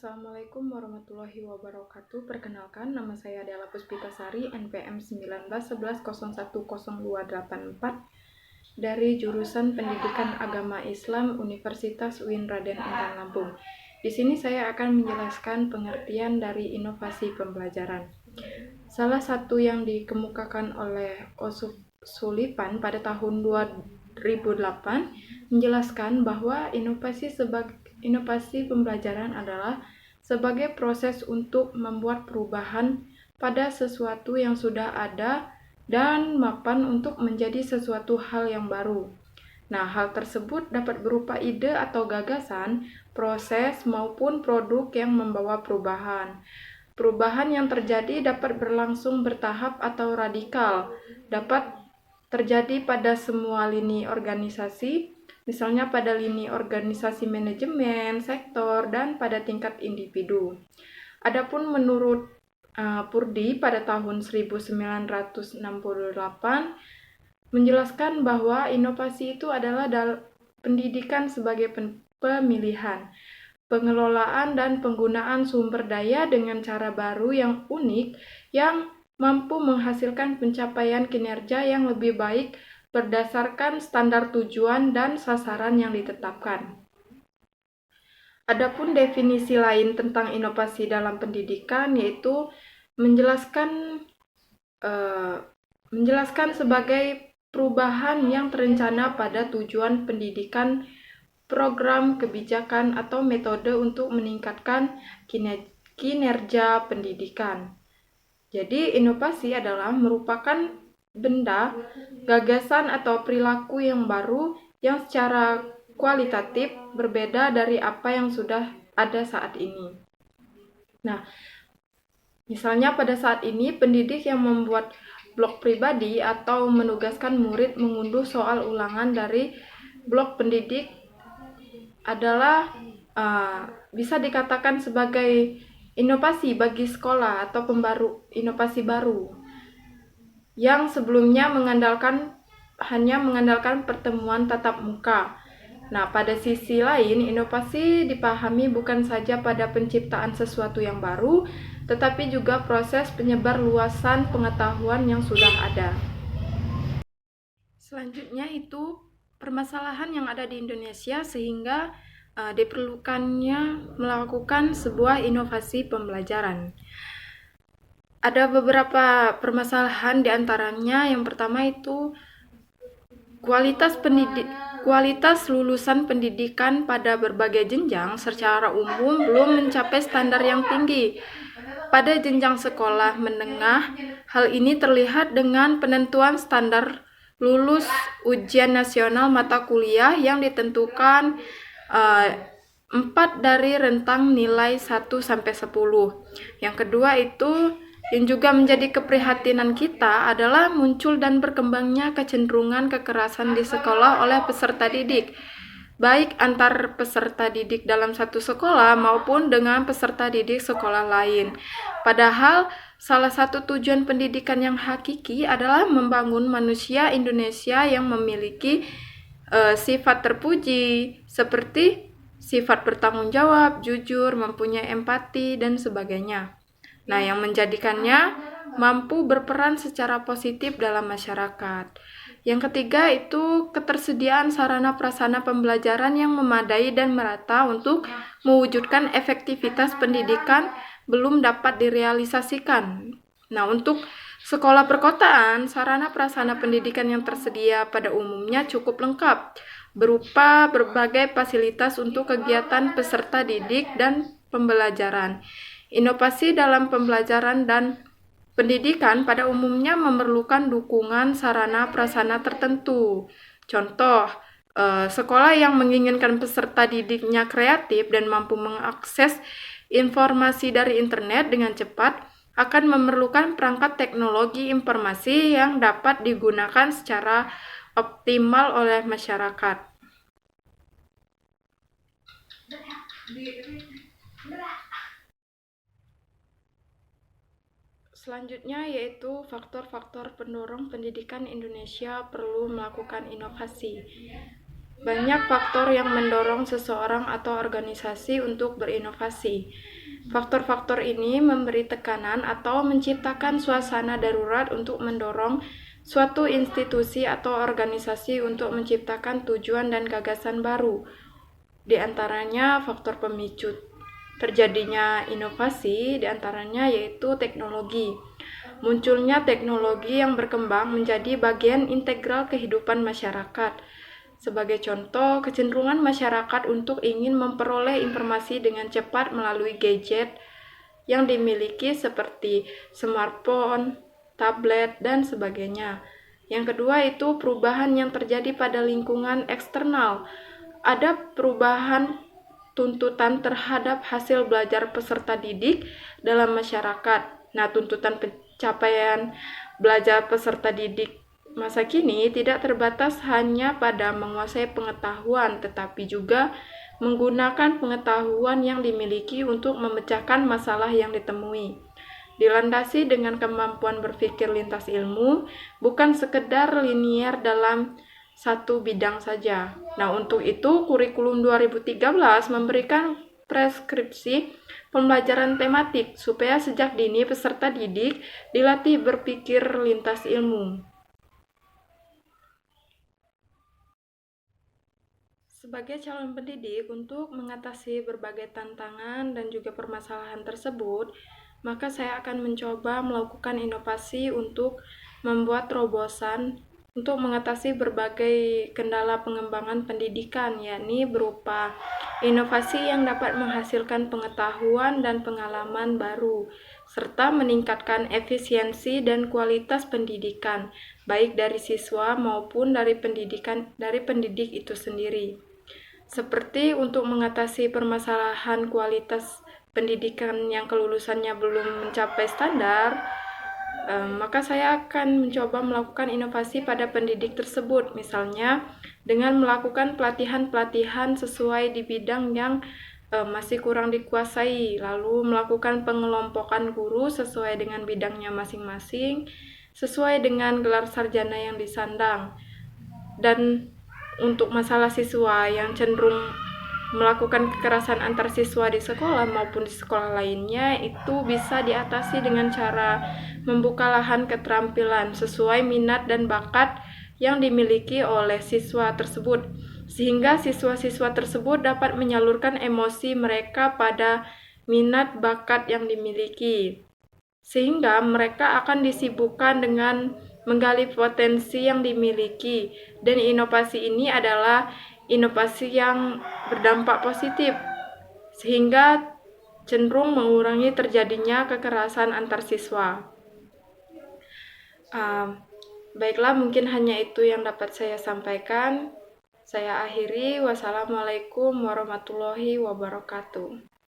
Assalamualaikum warahmatullahi wabarakatuh. Perkenalkan, nama saya Della Puspitasari, NPM 191111010284 dari jurusan Pendidikan Agama Islam Universitas UIN Raden Intan Lampung. Di sini saya akan menjelaskan pengertian dari inovasi pembelajaran. Salah satu yang dikemukakan oleh Osuf Sullivan pada tahun 2008 menjelaskan bahwa inovasi pembelajaran adalah sebagai proses untuk membuat perubahan pada sesuatu yang sudah ada dan mapan untuk menjadi sesuatu hal yang baru. Nah, hal tersebut dapat berupa ide atau gagasan, proses, maupun produk yang membawa perubahan. Perubahan yang terjadi dapat berlangsung bertahap atau radikal, dapat terjadi pada semua lini organisasi, misalnya pada lini organisasi manajemen, sektor, dan pada tingkat individu. Adapun menurut Purdy pada tahun 1968 menjelaskan bahwa inovasi itu adalah pendidikan sebagai pemilihan, pengelolaan dan penggunaan sumber daya dengan cara baru yang unik yang mampu menghasilkan pencapaian kinerja yang lebih baik berdasarkan standar tujuan dan sasaran yang ditetapkan. Adapun definisi lain tentang inovasi dalam pendidikan yaitu menjelaskan sebagai perubahan yang terencana pada tujuan pendidikan, program, kebijakan, atau metode untuk meningkatkan kinerja pendidikan. Jadi, inovasi adalah merupakan benda, gagasan, atau perilaku yang baru yang secara kualitatif berbeda dari apa yang sudah ada saat ini. Nah, misalnya pada saat ini, pendidik yang membuat blog pribadi atau menugaskan murid mengunduh soal ulangan dari blog pendidik adalah bisa dikatakan sebagai inovasi bagi sekolah atau inovasi baru yang sebelumnya hanya mengandalkan pertemuan tatap muka. Nah, pada sisi lain, inovasi dipahami bukan saja pada penciptaan sesuatu yang baru, tetapi juga proses penyebar luasan pengetahuan yang sudah ada. Selanjutnya itu permasalahan yang ada di Indonesia sehingga diperlukannya melakukan sebuah inovasi pembelajaran. Ada beberapa permasalahan, diantaranya yang pertama itu kualitas lulusan pendidikan pada berbagai jenjang secara umum belum mencapai standar yang tinggi. Pada jenjang sekolah menengah, hal ini terlihat dengan penentuan standar lulus ujian nasional mata kuliah yang ditentukan 4 dari rentang nilai 1 sampai 10. Yang kedua itu yang juga menjadi keprihatinan kita adalah muncul dan berkembangnya kecenderungan kekerasan di sekolah oleh peserta didik, baik antar peserta didik dalam satu sekolah maupun dengan peserta didik sekolah lain. Padahal salah satu tujuan pendidikan yang hakiki adalah membangun manusia Indonesia yang memiliki sifat terpuji seperti sifat bertanggung jawab, jujur, mempunyai empati, dan sebagainya. Nah, yang menjadikannya mampu berperan secara positif dalam masyarakat. Yang ketiga itu ketersediaan sarana prasarana pembelajaran yang memadai dan merata untuk mewujudkan efektivitas pendidikan belum dapat direalisasikan. Nah, untuk sekolah perkotaan, sarana prasarana pendidikan yang tersedia pada umumnya cukup lengkap, berupa berbagai fasilitas untuk kegiatan peserta didik dan pembelajaran. Inovasi dalam pembelajaran dan pendidikan pada umumnya memerlukan dukungan sarana prasarana tertentu. Contoh, sekolah yang menginginkan peserta didiknya kreatif dan mampu mengakses informasi dari internet dengan cepat akan memerlukan perangkat teknologi informasi yang dapat digunakan secara optimal oleh masyarakat. Selanjutnya yaitu faktor-faktor pendorong pendidikan Indonesia perlu melakukan inovasi. Banyak faktor yang mendorong seseorang atau organisasi untuk berinovasi. Faktor-faktor ini memberi tekanan atau menciptakan suasana darurat untuk mendorong suatu institusi atau organisasi untuk menciptakan tujuan dan gagasan baru. Di antaranya faktor pemicu terjadinya inovasi, di antaranya yaitu teknologi. Munculnya teknologi yang berkembang menjadi bagian integral kehidupan masyarakat. Sebagai contoh, kecenderungan masyarakat untuk ingin memperoleh informasi dengan cepat melalui gadget yang dimiliki seperti smartphone, tablet, dan sebagainya. Yang kedua itu perubahan yang terjadi pada lingkungan eksternal. Ada perubahan tuntutan terhadap hasil belajar peserta didik dalam masyarakat. Nah, tuntutan pencapaian belajar peserta didik masa kini tidak terbatas hanya pada menguasai pengetahuan, tetapi juga menggunakan pengetahuan yang dimiliki untuk memecahkan masalah yang ditemui. Dilandasi dengan kemampuan berpikir lintas ilmu, bukan sekedar linier dalam satu bidang saja. Nah, untuk itu kurikulum 2013 memberikan preskripsi pembelajaran tematik supaya sejak dini peserta didik dilatih berpikir lintas ilmu. Sebagai calon pendidik, untuk mengatasi berbagai tantangan dan juga permasalahan tersebut, maka saya akan mencoba melakukan inovasi untuk membuat terobosan untuk mengatasi berbagai kendala pengembangan pendidikan, yakni berupa inovasi yang dapat menghasilkan pengetahuan dan pengalaman baru, serta meningkatkan efisiensi dan kualitas pendidikan, baik dari siswa maupun dari pendidik itu sendiri. Seperti untuk mengatasi permasalahan kualitas pendidikan yang kelulusannya belum mencapai standar, maka saya akan mencoba melakukan inovasi pada pendidik tersebut, misalnya dengan melakukan pelatihan-pelatihan sesuai di bidang yang masih kurang dikuasai, lalu melakukan pengelompokan guru sesuai dengan bidangnya masing-masing, sesuai dengan gelar sarjana yang disandang. Dan untuk masalah siswa yang cenderung melakukan kekerasan antar siswa di sekolah maupun di sekolah lainnya, itu bisa diatasi dengan cara membuka lahan keterampilan sesuai minat dan bakat yang dimiliki oleh siswa tersebut, sehingga siswa-siswa tersebut dapat menyalurkan emosi mereka pada minat bakat yang dimiliki, sehingga mereka akan disibukkan dengan menggali potensi yang dimiliki, dan inovasi ini adalah inovasi yang berdampak positif sehingga cenderung mengurangi terjadinya kekerasan antar siswa. Baiklah, mungkin hanya itu yang dapat saya sampaikan. Saya akhiri. Wassalamualaikum warahmatullahi wabarakatuh.